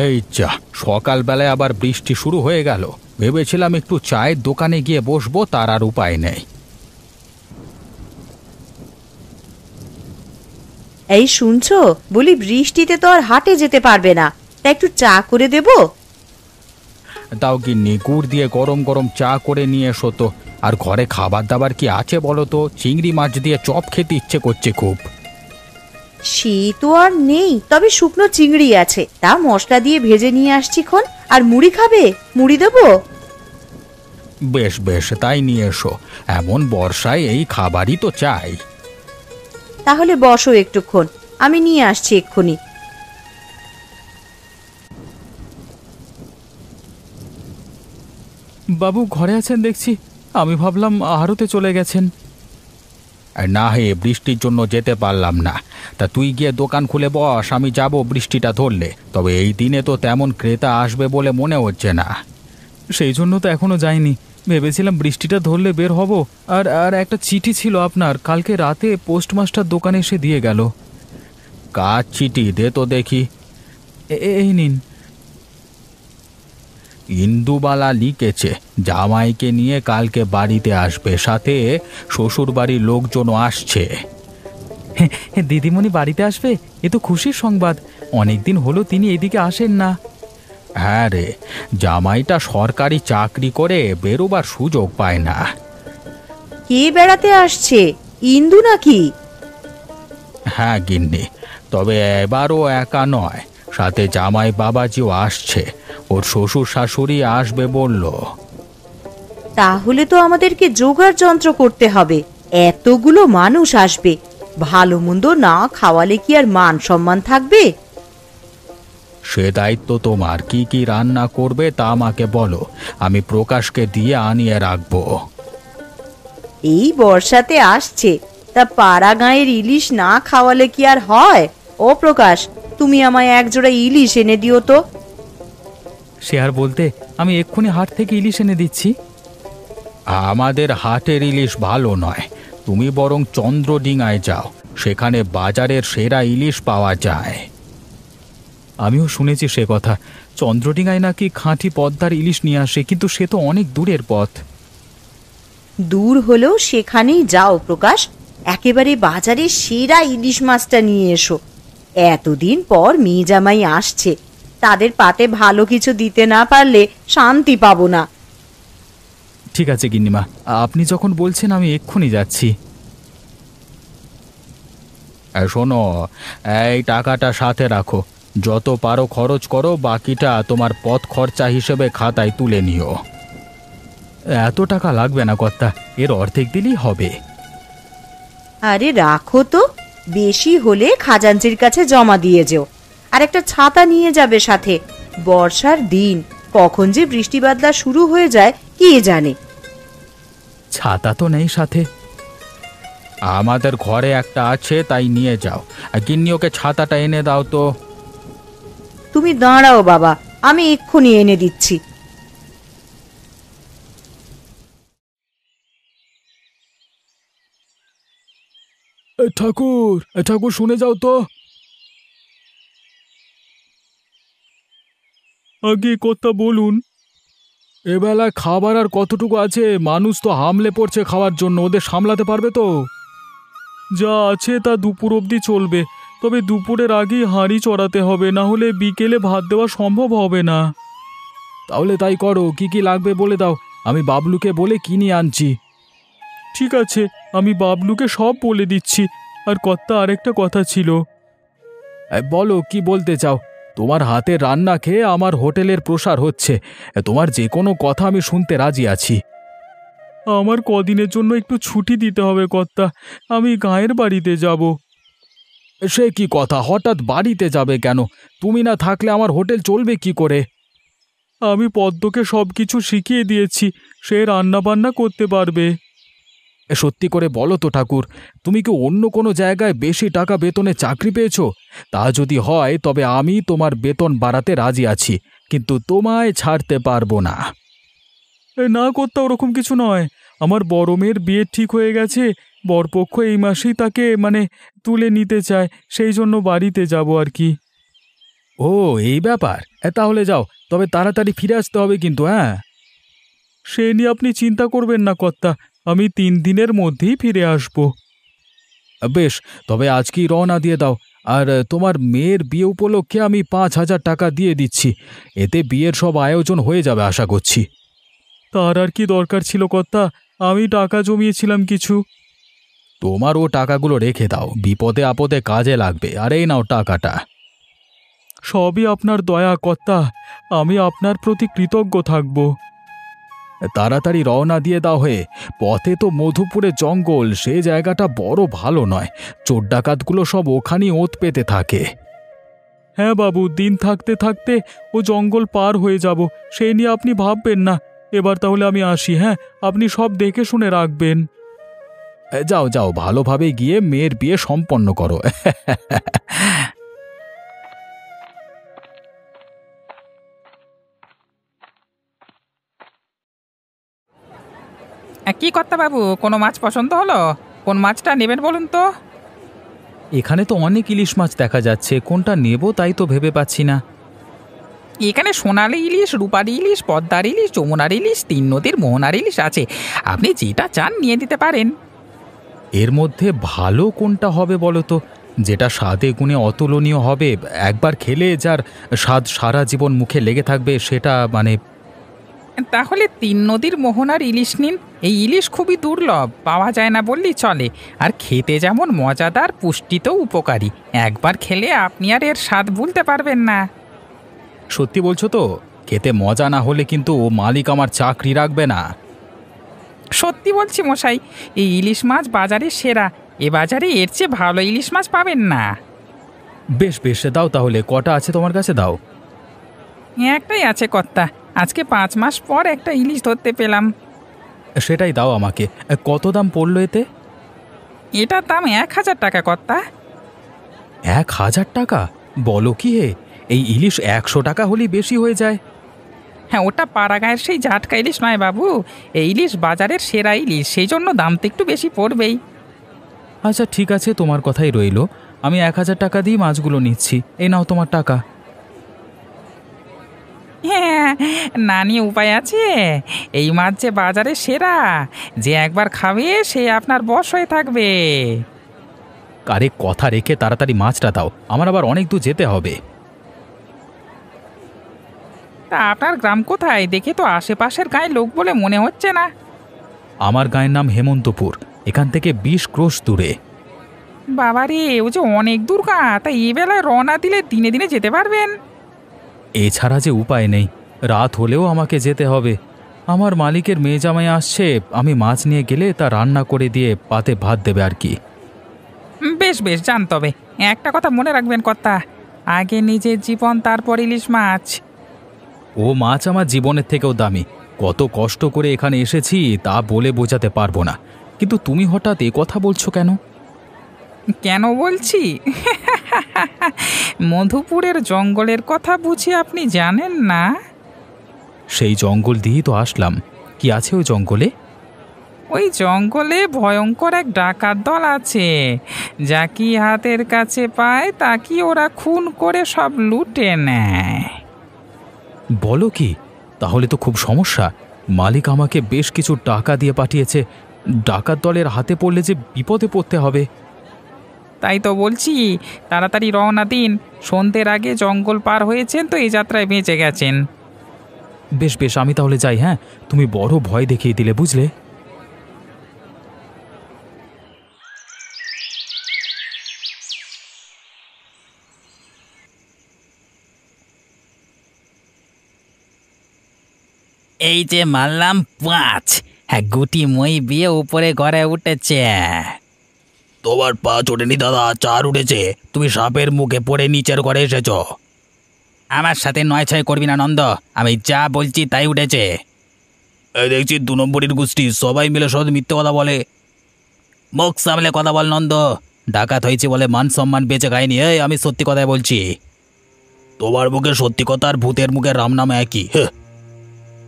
এই যা, সকালবেলায় আবার বৃষ্টি শুরু হয়ে গেল। ভেবেছিলাম একটু চায়ের দোকানে গিয়ে বসবো, তার আর উপায় নেই। এই শুনছো, বলি বৃষ্টিতে তো আর হাটে যেতে পারবে না, তা একটু চা করে দেব? তাও গিন্নি, গুড় দিয়ে গরম গরম চা করে নিয়ে এসো তো। আর ঘরে খাবার দাবার কি আছে বলো তো? চিংড়ি মাছ দিয়ে চপ খেতে ইচ্ছে করছে খুব। সে তো আর নেই, তবে শুকনো চিংড়ি আছে, তা মশলা দিয়ে ভেজে নিয়ে আসছি খন। আর মুড়ি খাবে? মুড়ি দেবো? বেশ বেশ, তাই নিয়ে এসো। এমন বর্ষায় এই খাবারই তো চাই। তাহলে বসো একটুক্ষণ, আমি নিয়ে আসছি এক্ষুনি। বাবু ঘরে আছেন দেখছি, আমি ভাবলাম আহারতে চলে গেছেন। না হে, বৃষ্টির জন্য যেতে পারলাম না। তা তুই গিয়ে দোকান খুলে বস, আমি যাব বৃষ্টিটা ধরলে। তবে এই দিনে তো তেমন ক্রেতা আসবে বলে মনে হচ্ছে না। সেই জন্য তো এখনো যাইনি, ভেবেছিলাম বৃষ্টিটা ধরলে বের হব। আর আর একটা চিঠি ছিল আপনার, কালকে রাতে পোস্টমাস্টার দোকানে এসে দিয়ে গেল। কার চিঠি? দে তো দেখি। এই নিন। ইন্দুবালা লিখেছে জামাইকে নিয়ে কালকে বাড়িতে আসবে, সাথে শ্বশুর বাড়ির লোকজনও আসছে। দিদিমণি বাড়িতে আসবে? এ তো খুশির সংবাদ, অনেকদিন হলো তিনি এদিকে আসেন না। হ্যাঁ রে, জামাইটা সরকারি চাকরি করে বেরোবার সুযোগ পায় না। কে বেড়াতে আসছে? ইন্দু নাকি? হ্যাঁ গিন্নি, তবে এবারও একা নয়, সাথে জামাই বাবাজিও আসছে। ওর শ্বশুর শাশুড়ি আসবে বলল। তাহলে তো আমাদেরকে জোগাড় যন্ত্র করতে হবে। এতগুলো মানুষ আসবে, ভালো মন্দ না খাওয়ালে কি আর মান সম্মান থাকবে? সে দায়িত্ব তোমার। কি কি রান্না করবে তা আমাকে বলো, আমি প্রকাশকে দিয়ে আনিয়ে রাখবো। এই বর্ষাতে আসছে, তা পাড়া গাঁয়ের ইলিশ না খাওয়ালে কি আর হয়? ও প্রকাশ, তুমি আমায় একজোড়া ইলিশ এনে দিও তো। সে আর বলতে, আমি এক্ষুনি হাট থেকে ইলিশ এনে দিচ্ছি। আমাদের হাটের ইলিশ ভালো নয়, তুমি বরং চন্দ্রডিঙায় যাও, সেখানে বাজারের সেরা ইলিশ পাওয়া যায়। আমিও শুনেছি সে কথা, চন্দ্রডিঙায় নাকি খাঁটি পদ্মার ইলিশ নিয়ে আসে, কিন্তু সে তো অনেক দূরের পথ। দূর হলেও সেখানেই যাও প্রকাশ, একেবারে বাজারে সেরা ইলিশ মাছটা নিয়ে এসো। এতদিন পর মেয়ে জামাই আসছে, তাদের পাতে ভালো কিছু দিতে না পারলে শান্তি পাবো না। ঠিক আছে গিন্নিমা, আপনি যখন বলছেন আমি এক্ষুনি যাচ্ছি। শোনো, এই টাকাটা সাথে রাখো, যত পারো খরচ করো, বাকিটা তোমার পথ খরচা হিসেবে খাতায় তুলে নিও। এত টাকা লাগবে না কর্তা, এর অর্ধেক দিলেই হবে। আরে রাখো তো, বেশি হলে খাজাঞ্চির কাছে জমা দিয়ে যেও। আর একটা ছাতা নিয়ে যাবে সাথে, বর্ষার দিন, কখন যে বৃষ্টি বাদলা শুরু হয়ে যায় কে জানে। ছাতা তো নেই সাথে। আমাদের ঘরে একটা আছে, তাই নিয়ে যাও। আর গিন্নি, ওকে ছাতাটা এনে দাও তো। তুমি দাঁড়াও বাবা, আমি এক্ষুনি এনে দিচ্ছি। ঠাকুর, ঠাকুর শুনে যাও তো। আগে কথা বলুন। এবেলায় খাবার আর কতটুকু আছে? মানুষ তো হামলে পড়ছে খাওয়ার জন্য, ওদের সামলাতে পারবে তো? যা আছে তা দুপুর অবধি চলবে, তবে দুপুরের আগেই হাঁড়ি চড়াতে হবে, না হলে বিকেলে ভাত দেওয়া সম্ভব হবে না। তাহলে তাই করো, কি কি লাগবে বলে দাও, আমি বাবলুকে বলে কিনে আনছি। ঠিক আছে, আমি বাবলুকে সব বলে দিচ্ছি। আর কর্তা, আরেকটা কথা ছিল। বলো, কি বলতে চাও? তোমার হাতের রান্না খেয়ে আমার হোটেলের প্রসার হচ্ছে, তোমার যে কোনো কথা আমি শুনতে রাজি আছি। আমার কদিনের জন্য একটু ছুটি দিতে হবে কর্তা, আমি গাঁয়ের বাড়িতে যাব। সে কি কথা, হঠাৎ বাড়িতে যাবে কেন? তুমি না থাকলে আমার হোটেল চলবে কি করে? আমি পদ্মকে সব কিছু শিখিয়ে দিয়েছি, সে রান্না বান্না করতে পারবে। সত্যি করে বলো তো ঠাকুর, তুমি কি অন্য কোনো জায়গায় বেশি টাকা বেতনে চাকরি পেয়েছো? তা যদি হয় তবে আমি তোমার বেতন বাড়াতে রাজি আছি, কিন্তু তোমায় ছাড়তে পারবো না। না করতে ওরকম কিছু নয়, আমার বড় মেয়ের বিয়ে ঠিক হয়ে গেছে, বরপক্ষ এই মাসেই তাকে তুলে নিতে চায়, সেই জন্য বাড়িতে যাব আর কি। ও ও, এই ব্যাপার। তাহলে যাও, তবে তাড়াতাড়ি ফিরে আসতে হবে কিন্তু, হ্যাঁ? সে নিয়ে আপনি চিন্তা করবেন না কর্তা, আমি 3 দিনের মধ্যেই ফিরে আসব। বেশ, তবে আজকেই রওনা দিয়ে দাও। আর তোমার মেয়ের বিয়ে উপলক্ষে আমি 5,000 টাকা দিয়ে দিচ্ছি। এতে বিয়ের সব আয়োজন হয়ে যাবে আশা করছি। তার আর কি দরকার ছিল কর্তা, আমি টাকা জমিয়েছিলাম কিছু। তোমার ও টাকাগুলো রেখে দাও, বিপদে আপদে কাজে লাগবে। আর এই নাও টাকাটা। সবই আপনার দয়া কর্তা, আমি আপনার প্রতি কৃতজ্ঞ থাকব। তাড়াতাড়ি রওনা দিয়ে দাও হয়ে। পথে তো মধুপুরে জঙ্গল, সে জায়গাটা বড় ভালো নয়। চোর ডাকাতগুলো সব ওখানেই ওত পেতে থাকে। হ্যাঁ বাবু, দিন থাকতে থাকতে ও জঙ্গল পার হয়ে যাব, সেই নিয়ে আপনি ভাববেন না। এবার তাহলে আমি আসি। হ্যাঁ, আপনি সব দেখে শুনে রাখবেন। যাও যাও, ভালোভাবে গিয়ে মেয়ের বিয়ে সম্পন্ন করো। কি কর্তা বাবু, কোনো মাছ পছন্দ হলো? কোন মাছটা নেবেন বলুন তো? এখানে তো অনেক ইলিশ মাছ দেখা যাচ্ছে, কোনটা নেব তাই তো ভেবে পাচ্ছি না। এখানে সোনালি ইলিশ, রূপালি ইলিশ, পদ্মার ইলিশ, যমুনার ইলিশ, 3 নদীর মোহনার ইলিশ আছে। আপনি যেটা চান নিয়ে দিতে পারেন। এর মধ্যে ভালো কোনটা হবে বলো তো, যেটা স্বাদে গুণে অতুলনীয় হবে, একবার খেলে যার স্বাদ সারা জীবন মুখে লেগে থাকবে, সেটা মানে। তাহলে 3 নদীর মোহনার ইলিশ নিন। এই ইলিশ খুবই দুর্লভ, পাওয়া যায় না বললেই চলে। আর খেতে যেমন মজাদার, পুষ্টিতেও উপকারী। একবার খেলে আপনি আর এর স্বাদ ভুলতে পারবেন না। সত্যি বলছো তো? খেতে মজা না হলে কিন্তু মালিক আমার চাকরি রাখবে না। সত্যি বলছি মশাই, এই ইলিশ মাছ বাজারে সেরা। এ বাজারে এর চেয়ে ভালো ইলিশ মাছ পাবেন না। বেশ বেশ, দাও তাহলে। কটা আছে তোমার কাছে? দাও। একটাই আছে কর্তা, আজকে 5 মাস পর একটা ইলিশ ধরতে পেলাম। সেটাই দাও আমাকে। কত দাম পড়লো এতে? এটার দাম 1,000 টাকা কর্তা। 1,000 টাকা? বলো কি হে, এই ইলিশ 100 টাকা হলেই বেশি হয়ে যায়। হ্যাঁ, ওটা পাড়াগাঁয়ের সেই জাটকা ইলিশ নয় বাবু। এই ইলিশ বাজারের সেরা ইলিশ, সেই জন্য দাম তো একটু বেশি পড়বেই। আচ্ছা ঠিক আছে, তোমার কথাই রইলো। আমি 1,000 টাকা দিয়ে মাছগুলো নিচ্ছি। এই নাও তোমার টাকা। হ্যাঁ, না নিয়ে উপায় আছে? এই মাছ যে বাজারে সেরা, যে একবার খাবে সে আপনার বশ হয়ে থাকবে। আরে কথা রেখে তাড়াতাড়ি মাছটা দাও, আমার আবার অনেক দূর যেতে হবে। তা আপনার গ্রাম কোথায়? দেখে তো আশেপাশের গায়ে লোক বলে মনে হচ্ছে না। আমার গায়ের নাম হেমন্তপুর, এখান থেকে 20 ক্রোশ দূরে। বাবারে, ও যে অনেক দূর গা। তা এই বেলায় রওনা দিলে দিনে দিনে যেতে পারবেন? এছাড়া যে উপায় নেই, রাত হলেও আমাকে যেতে হবে। আমার মালিকের মেয়ে জামাই আসছে, আমি মাছ নিয়ে গেলে তা রান্না করে দিয়ে পাতে ভাত দেবে আর কি। বেশ বেশ, যান। তবে একটা কথা মনে রাখবেন কর্তা, আগে নিজের জীবন, তারপর ইলিশ মাছ। ও মাছ আমার জীবনের থেকেও দামি। কত কষ্ট করে এখানে এসেছি তা বলে বোঝাতে পারবো না। কিন্তু তুমি হঠাৎ এ কথা বলছো কেন? কেন বলছি? মধুপুরের জঙ্গলের কথা বুঝি আপনি জানেন না? সেই জঙ্গল দিয়েই তো আসলাম। কি আছে ওই জঙ্গলে? ওই জঙ্গলে ভয়ঙ্কর এক ডাকাত দল আছে। যা কি হাতের কাছে পায় তা কি ওরা খুন করে সব লুটে নেয়। বলো কি? তাহলে তো খুব সমস্যা। মালিক আমাকে বেশ কিছু টাকা দিয়ে পাঠিয়েছে। ডাকাত দলের হাতে পড়লে যে বিপদে পড়তে হবে। তাই তো বলছি, তাড়াতাড়ি রওনা দিন। সন্ধ্যের আগে জঙ্গল পার হয়েছেন তো এই যাত্রায় বেঁচে গেছেন। বেশ বেশ, আমি তাহলে যাই। হ্যাঁ, তুমি বড় ভয় দেখিয়ে দিলে, বুঝলে? এই যে মারলাম 5। হ্যাঁ, গুটি মই বিয়ে উপরে ঘরে উঠেছে। তোমার পা চোটেনি দাদা, 4 উঠেছে। তুমি সাপের মুখে পড়ে নিচের ঘরে এসেছ। আমার সাথে 9-6 করবি না নন্দ, আমি যা বলছি তাই উঠেছে। এই দেখছি 2 নম্বরের গোষ্ঠী, সবাই মিলে সব মিথ্যে কথা বলে। মুখ সামলে কথা বল নন্দ। ডাকাত হয়েছে বলে মান সম্মান বেঁচে খায়নি। এই আমি সত্যি কথাই বলছি। তোমার মুখে সত্যি কথা আর ভূতের মুখে রাম নাম একই।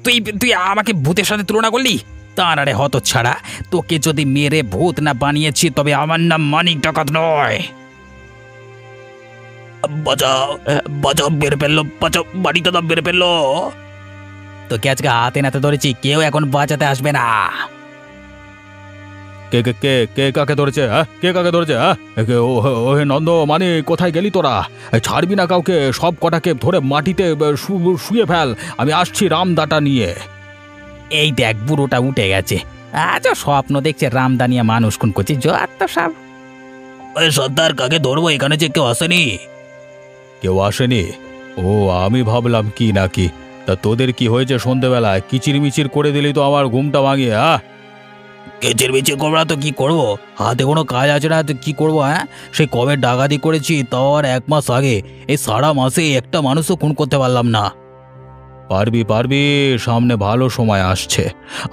তুই তুই আমাকে ভূতের সাথে তুলনা করলি? তার আরে হত ছাড়া, তোকে যদি মেরে ভূত না বানিয়েছি তবে আমার নাম মানিক ডাকাত নয়। বাঁচাও, বাঁচাও, মেরে ফেললো, বাঁচাও, বাড়িতে দাম মেরে ফেললো। তোকে আজকে হাতে নাতে ধরেছি, কেউ এখন বাঁচাতে আসবে না। কে কে কে কে কাকে ধরেছে? হ্যাঁ, কে কাকে ধরেছে? হ্যাঁ, ওহে নন্দ, মানে কোথায় গেলি তোরা? ছাড়বি না কাউকে, সব কটাকে ধরে মাটিতে শুয়ে ফেল। আমি আসছি রামদাটা নিয়ে। এই দেখ, বুড়োটা উঠে গেছে। আজও স্বপ্ন দেখছে রামদা নিয়ে মানুষ খুন করছে, যত সব। ওই সর্দার, কাকে ধরবো? এখানে যে কেউ আসেনি। কেউ আসেনি? ও, আমি ভাবলাম কি নাকি। তা তোদের কি হয়েছে সন্ধেবেলায়? কিচির মিচির করে দিলি তো আমার ঘুমটা ভাঙিয়ে। হ্যাঁ, কেচের বেচে করবো না তো কি করবো? হাতে কোনো কাজ আছে না তো কি করবো? হ্যাঁ, সেই কবে ডাকাতি করেছি, তাও আর 1 মাস আগে। এই সারা মাসে একটা মানুষও খুন করতে পারলাম না। পারবি পারবি, সামনে ভালো সময় আসছে।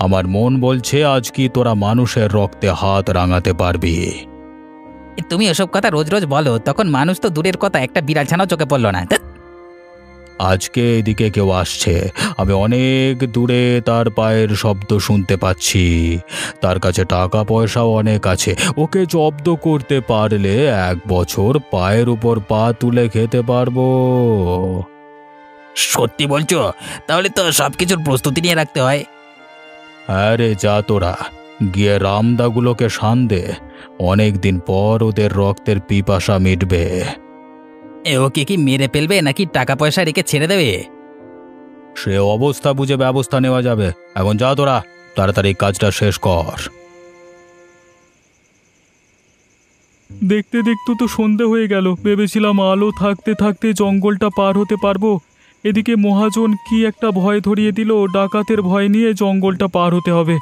আমার মন বলছে আজ কি তোরা মানুষের রক্তে হাত রাঙাতে পারবি। তুমি এসব কথা রোজ রোজ বলো, তখন মানুষ তো দূরের কথা, একটা বিড়াল ছানাও চোখে পড়লো না। ধ্যাৎ। আজকে এদিকে কেউ আসছে, আমি অনেক দূরে তার পায়ের শব্দ শুনতে পাচ্ছি। তার কাছে টাকা পয়সাও অনেক আছে। ওকে জব্দ করতে পারলে 1 বছর পায়ের উপর পা তুলে খেতে পারবো। সত্যি বলছো? তাহলে তো সবকিছুর প্রস্তুতি নিয়ে রাখতে হয়। হ্যাঁ রে, যা তোরা গিয়ে রামদাগুলোকে শান দে। অনেকদিন পর ওদের রক্তের পিপাসা মিটবে। ওকে কি মেরে ফেলবে নাকি টাকা পয়সা রেখে ছেড়ে দেবে? সে অবস্থা বুঝে ব্যবস্থা নেওয়া যাবে। এখন যা তোরা, তাড়াতাড়ি কাজটা শেষ কর। দেখতে দেখতে তো সন্ধে হয়ে গেল। ভেবেছিলাম আলো থাকতে থাকতে জঙ্গলটা পার হতে পারবো। এদিকে মহাজন কি একটা ভয় ধরিয়ে দিল, ডাকাতের ভয় নিয়ে জঙ্গলটা পার হতে হবে।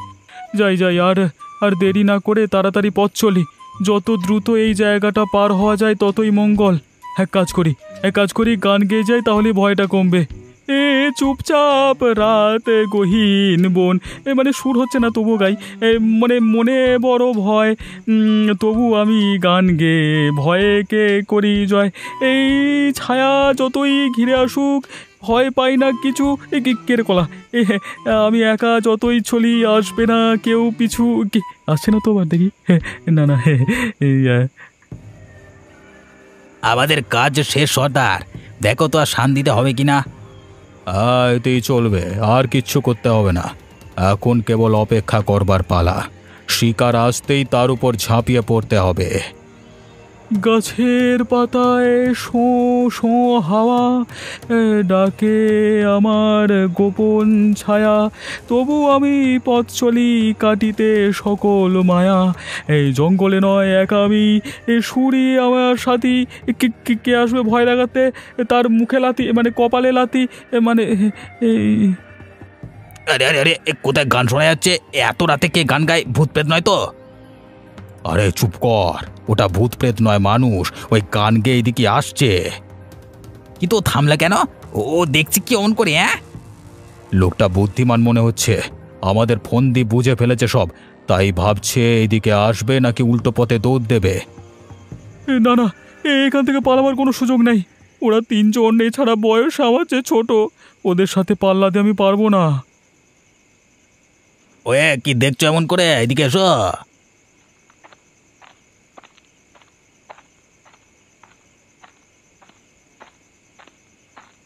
যাই যাই, আর আর দেরি না করে তাড়াতাড়ি পথ চলি। যত দ্রুত এই জায়গাটা পার হওয়া যায় ততই মঙ্গল। এক কাজ করি, গান গেয়ে যাই, তাহলে ভয়টা কমবে। এ চুপচাপ রাত গহীন বন, মানে সুর হচ্ছে না তবু গাই। মানে মনে বড় ভয়, তবু আমি গান গে ভয়ে কে করি জয়। এই ছায়া যতই ঘিরে আসুক, ভয় পাই না কিছু। কেরে কলা, আমি একা যতই চলি, আসবে না কেউ পিছু। আসছে না তো আবার দেখি। না না, আমাদের কাজ শেষ সর্দার, দেখো তো আর শান দিতে হবে কিনা। এতেই চলবে, আর কিচ্ছু করতে হবে না। এখন কেবল অপেক্ষা করবার পালা। শিকার আসতেই তার উপর ঝাঁপিয়ে পড়তে হবে। গাছের পাতায় শোঁ শোঁ হাওয়া ডাকে আমার গোপন ছায়া, তবু আমি পথ চলি কাটিতে সকল মায়া। এই জঙ্গলে নয় একা আমি, সুরি আমার সাথী। কে আসবে ভয় লাগাতে? তার মুখে লাথি, মানে কপালে লাথি, মানে এই। আরে আরে আরে, কোথায় গান শোনা যাচ্ছে? এত রাতে কে গান গায়? ভূত প্রেত নয় তো? আরে চুপ কর, ওটা ভূত প্রেত নয়, মানুষ। ওই গান গেয়ে এদিকে আসছে। কিন্তু ও থামলা কেন? ও দেখছি কি অমন করে। হ্যাঁ, লোকটা বুদ্ধিমান মনে হচ্ছে। আমাদের ফোন দিয়ে বুঝে ফেলেছে সব, তাই ভাবছে এইদিকে আসবে নাকি উল্টো পথে দৌড় দেবে। না না, এখান থেকে পালাবার কোনো সুযোগ নেই। ওরা 3 জন, এছাড়া বয়স আমার চেয়ে ছোট। ওদের সাথে পাল্লা দিয়ে আমি পারবো না। ওয়ে, কি দেখছো এমন করে? এদিকে এসো।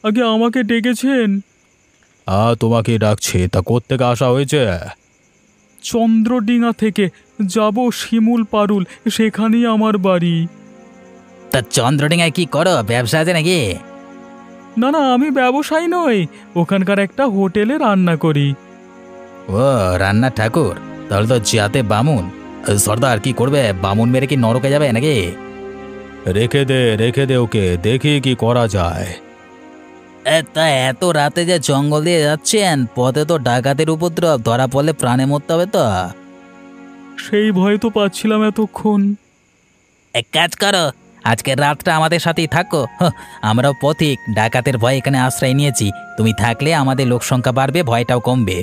আগে আমাকে ডেকেছেন? তোমাকে ডাকছে। তা কোত্থেকে আসা হয়েছে? চন্দ্রডিঙা থেকে যাব শিমুল পারুল, সেখানেই আমার বাড়ি। তা চন্দ্রডিঙায় কি করো? ব্যবসা আছে নাকি? না না, আমি ব্যবসায়ী নই, ওখানকার একটা হোটেলে রান্না করি। ও রান্না ঠাকুর, তাহলে তো জাতে বামুন। সর্দার কি করবে? বামুন মেরে কি নরকে যাবে নাকি? রেখে দে ওকে, দেখি কি করা যায়। তা এত রাতে যে জঙ্গল দিয়ে যাচ্ছেন, পথে তো ডাকাতের উপদ্রব, ধরা পড়লে প্রাণে মরতে হবে তো। সেই ভয় তো পাচ্ছিলাম এতক্ষণ। এক কাজ করো, আজকের রাতটা আমাদের সাথেই থাকো। আমরাও পথিক, ডাকাতের ভয় এখানে আশ্রয় নিয়েছি। তুমি থাকলে আমাদের লোক সংখ্যা বাড়বে, ভয়টাও কমবে।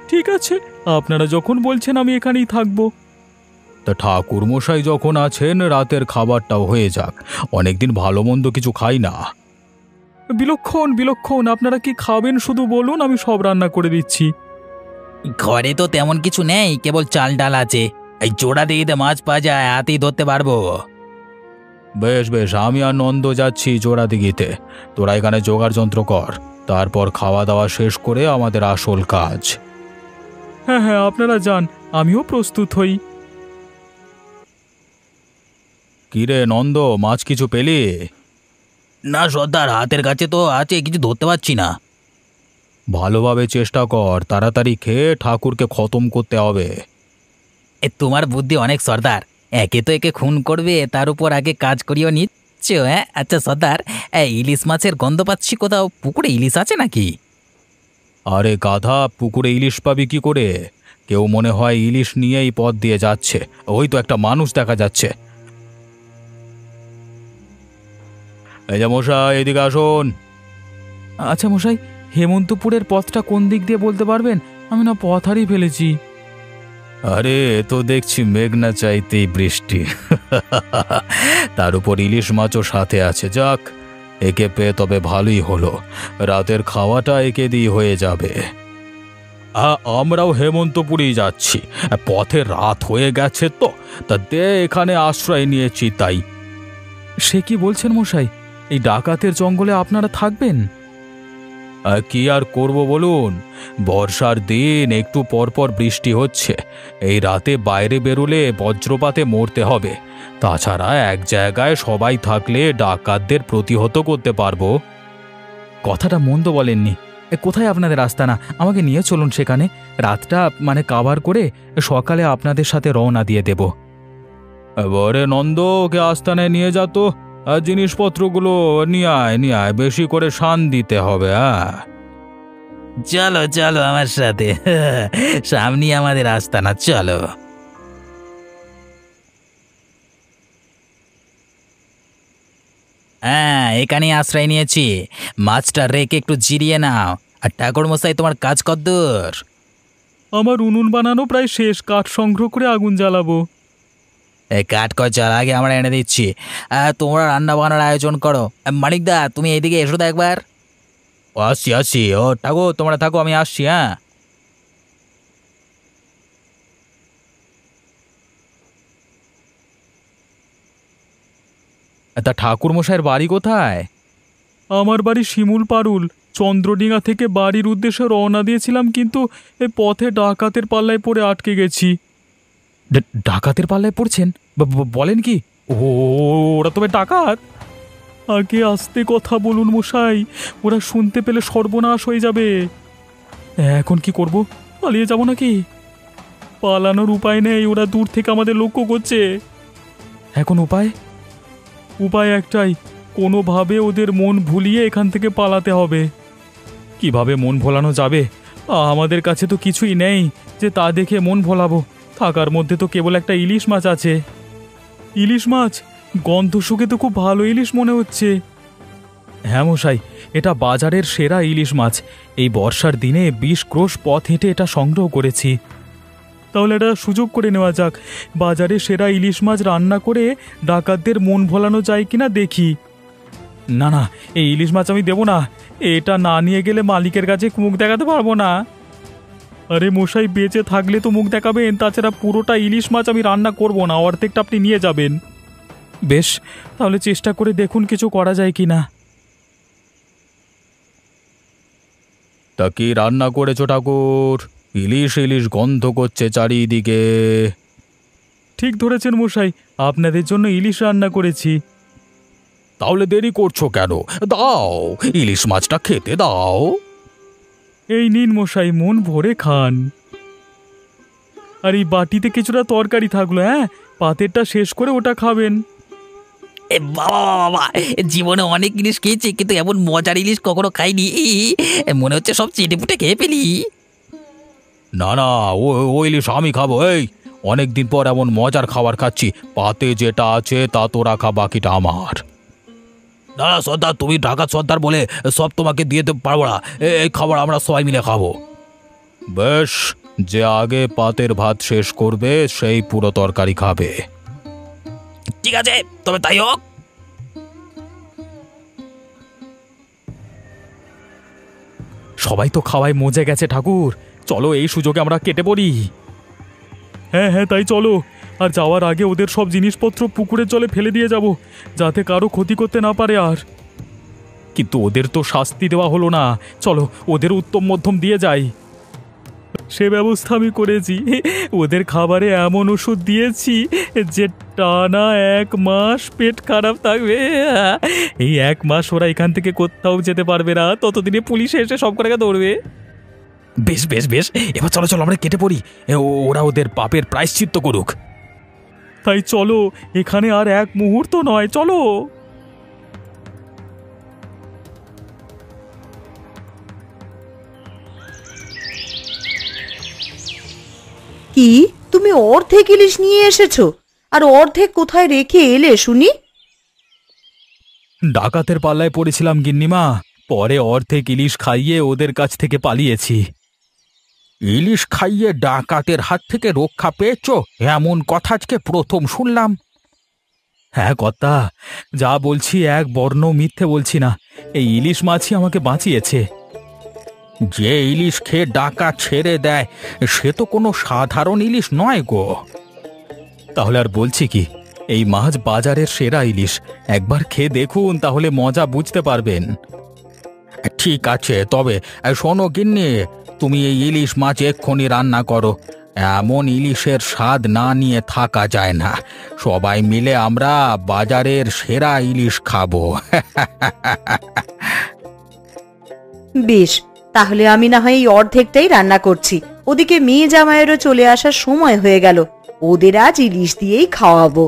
ঠিক আছে, আপনারা যখন বলছেন আমি এখানেই থাকবো। তা ঠাকুর মশাই যখন আছেন, রাতের খাবারটাও হয়ে যাক। অনেকদিন ভালো মন্দ কিছু খাই না। বিলক্ষণ, আপনারা কি খাবেন শুধু বলুন, আমি সব রান্না করে দিচ্ছি। ঘরে তো তেমন কিছু নেই, কেবল চাল ডাল আছে। এই জোড়া দিয়ে মাছ পাওয়া যায়, হাতেই ধরতে পারবো। বেশ বেশ, আমি আর নন্দ যাচ্ছি জোড়াদিঘিতে। তোরা এখানে জোগাড় যন্ত্র কর, তারপর খাওয়া দাওয়া শেষ করে আমাদের আসল কাজ। হ্যাঁ হ্যাঁ, আপনারা যান, আমিও প্রস্তুত হই। কিরে নন্দ, মাছ কিছু পেলি? না সর্দার, হাতের কাছে তো আছে, কিছু ধরতে পারছি না। ভালোভাবে চেষ্টা কর, তাড়াতাড়ি খেয়ে ঠাকুরকে খতম করতে হবে। তোমার বুদ্ধি অনেক সর্দার, একে তো একে খুন করবে, তার উপর আগে কাজ করিয়েও নিচ্ছ। হ্যাঁ আচ্ছা সর্দার, ইলিশ মাছের গন্ধ পাচ্ছি, কোথাও পুকুরে ইলিশ আছে নাকি? আরে গাধা, পুকুরে ইলিশ পাবি কি করে? কেউ মনে হয় ইলিশ নিয়েই পথ দিয়ে যাচ্ছে। ওই তো একটা মানুষ দেখা যাচ্ছে। এই যে মশাই, এদিকে আসুন। আচ্ছা মশাই, হেমন্তপুরের পথটা কোন দিক দিয়ে বলতে পারবেন? আমি না পথ হারিয়ে ফেলেছি। আরে এ তো দেখছি মেঘ না চাইতেই বৃষ্টি। তার উপর ইলিশ মাছও সাথে আছে। যাক, একে পেয়ে তবে ভালোই হলো, রাতের খাওয়াটা একে দিয়ে হয়ে যাবে। আমরাও হেমন্তপুরেই যাচ্ছি, পথে রাত হয়ে গেছে তো, তা দে এখানে আশ্রয় নিয়েছি তাই। সে কি বলছেন মশাই, এই ডাকাতের জঙ্গলে আপনারা থাকবেন? কি আর করব বলুন, বর্ষার দিন, একটু পরপর বৃষ্টি হচ্ছে, এই রাতে বাইরে বেরোলে বজ্রপাতে মরতে হবে। তাছাড়া এক জায়গায় সবাই থাকলে ডাকাতদের প্রতিহত করতে পারবো। কথাটা মন্দ বলেননি। কোথায় আপনাদের আস্তানা? আমাকে নিয়ে চলুন সেখানে, রাতটা কাভার করে সকালে আপনাদের সাথে রওনা দিয়ে দেব। এবারে নন্দ, ওকে আস্তানায় নিয়ে যা তো, আর জিনিসপত্রগুলো নিয়ে আয়, বেশি করে শান দিতে হবে। চলো চলো আমার সাথে, সামনে আমাদের আস্তানা, চলো। হ্যাঁ, এখানে আশ্রয় নিয়েছি, মাছটা রেখে একটু জিরিয়ে নাও। আর ঠাকুর মশাই, তোমার কাজ কদ্দূর? আমার উনুন বানানো প্রায় শেষ, কাঠ সংগ্রহ করে আগুন জ্বালাবো। এই কাঠ কচার আগে আমরা এনে দিচ্ছি, তোমরা রান্না বান্নার আয়োজন করো। মানিকদা, তুমি এইদিকে এসো তো একবার। আসছি। ও ঠাকুর, তোমরা থাকো, আমি আসছি। হ্যাঁ, তা ঠাকুর মশাইয়ের বাড়ি কোথায়? আমার বাড়ি শিমুল পারুল। চন্দ্রডিঙা থেকে বাড়ির উদ্দেশ্যে রওনা দিয়েছিলাম, কিন্তু এই পথে ডাকাতের পাল্লায় পড়ে আটকে গেছি। ডাকাতের পাল্লায় পড়ছেন? বলেন কি? ওরা তবে ডাকাত? আগে আস্তে কথা বলুন মশাই, ওরা শুনতে পেলে সর্বনাশ হয়ে যাবে। এখন কি করব? পালিয়ে যাব নাকি? পালানোর উপায় নেই, ওরা দূর থেকে আমাদের লক্ষ্য করছে। এখন উপায়? উপায় একটাই, কোনোভাবে ওদের মন ভুলিয়ে এখান থেকে পালাতে হবে। কিভাবে মন ভোলানো যাবে? আমাদের কাছে তো কিছুই নেই যে তা দেখে মন ভোলাবো। থাকার মধ্যে তো কেবল একটা ইলিশ মাছ আছে। ইলিশ মাছ? গন্ধ শুকে তো খুব ভালো ইলিশ মনে হচ্ছে। হ্যাঁ মশাই, এটা বাজারের সেরা ইলিশ মাছ। এই বর্ষার দিনে 20 ক্রোশ পথ হেঁটে এটা সংগ্রহ করেছি। তাহলে এটা সুযোগ করে নেওয়া যাক, বাজারে সেরা ইলিশ মাছ রান্না করে ডাকাতদের মন ভোলানো যায় কিনা দেখি। না না, এই ইলিশ মাছ আমি দেব না। এটা না নিয়ে গেলে মালিকের কাছে মুখ দেখাতে পারবো না। আরে মশাই, বেঁচে থাকলে তো মুখ দেখাবেন, তাছাড়া পুরোটা ইলিশ মাছ আমি রান্না করব না, অর্ধেকটা আপনি নিয়ে যাবেন। বেশ, তাহলে চেষ্টা করে দেখুন কিছু করা যায় কি না। তা কি রান্না করেছো ঠাকুর? ইলিশ গন্ধ করছে চারিদিকে। ঠিক ধরেছেন মশাই, আপনাদের জন্য ইলিশ রান্না করেছি। তাহলে দেরি করছো কেন? দাও, ইলিশ মাছটা খেতে দাও। এই নিন মশাই, মন ভরে খান। আর এই বাটিতে কিছুটা তরকারি থাকলো, হ্যাঁ, পাতেরটা শেষ করে ওটা খাবেন। বাবা বাবা, জীবনে অনেক ইলিশ খেয়েছি, কিন্তু এমন মজার ইলিশ কখনো খাইনি। মনে হচ্ছে সব চেটে পুটে খেয়ে ফেলি। না না, ও ইলিশ আমি খাবো। এই, অনেকদিন পর এমন মজার খাবার খাচ্ছি। পাতে যেটা আছে তা তো রাখা, বাকিটা আমার। না না সর্দার, তুমি ডাকাত সর্দার বলে সব তোমাকে দিয়ে পারবো না। এই খাবার আমরা সবাই মিলে খাবো। বেশ, যে আগে পাতের ভাত শেষ করবে সেই পুরো তরকারি খাবে। ঠিক আছে, তবে তাই হোক। সবাই তো খাওয়ায় মজে গেছে ঠাকুর, চলো এই সুযোগে আমরা কেটে পড়ি। হ্যাঁ হ্যাঁ, তাই চলো। আর যাওয়ার আগে ওদের সব জিনিসপত্র পুকুরের জলে ফেলে দিয়ে যাব, যাতে কারো ক্ষতি করতে না পারে। আর কিন্তু ওদের তো শাস্তি দেওয়া হলো না, চলো ওদের উত্তম মধ্যম দিয়ে যাই। সে ব্যবস্থা আমি করেছি। ওদের খাবারে এমন ওষুধ দিয়েছি যে টানা 1 মাস পেট খারাপ থাকবে। এই 1 মাস ওরা এখান থেকে কোথাও যেতে পারবে না, ততদিনে পুলিশ এসে সব করে ধরবে। বেশ বেশ বেশ, এবার চলো চলো আমরা কেটে পড়ি, ওরা ওদের পাপের প্রায়শ্চিত্ত করুক। তাই চলো, এখানে আর 1 মুহূর্ত নয়, চলো। কি, তুমি অর্ধেক ইলিশ নিয়ে এসেছো? আর অর্ধেক কোথায় রেখে এলে শুনি? ডাকাতের পাল্লায় পড়েছিলাম গিন্নিমা, পরে অর্ধেক ইলিশ খাইয়ে ওদের কাছ থেকে পালিয়েছি। ইলিশ খাইয়ে ডাকাতের হাত থেকে রক্ষা পেয়েছো, এমন কথা আজকে প্রথম শুনলাম। হ্যাঁ কর্তা, যা বলছি এক বর্ণ মিথ্যে বলছি না, এই ইলিশ মাছই আমাকে বাঁচিয়েছে। যে ইলিশ খেয়ে ডাকাত ছেড়ে দেয় সে তো কোনো সাধারণ ইলিশ নয় গো। তাহলে আর বলছি কি, এই মাছ বাজারের সেরা ইলিশ, একবার খেয়ে দেখুন, তাহলে মজা বুঝতে পারবেন। ঠিক আছে, তবে শোনো গিন্নি, তুমি এই ইলিশ মাছ এক্ষুনি রান্না করো। এমন ইলিশের স্বাদ না নিয়ে থাকা যায় না। সবাই মিলে আমরা বাজারের সেরা ইলিশ খাবো। বেশ, তাহলে আমি না হয় এই অর্ধেকটাই রান্না করছি। ওদিকে মেয়ে জামাইয়েরও চলে আসার সময় হয়ে গেল, ওদের আজ ইলিশ দিয়েই খাওয়াবো।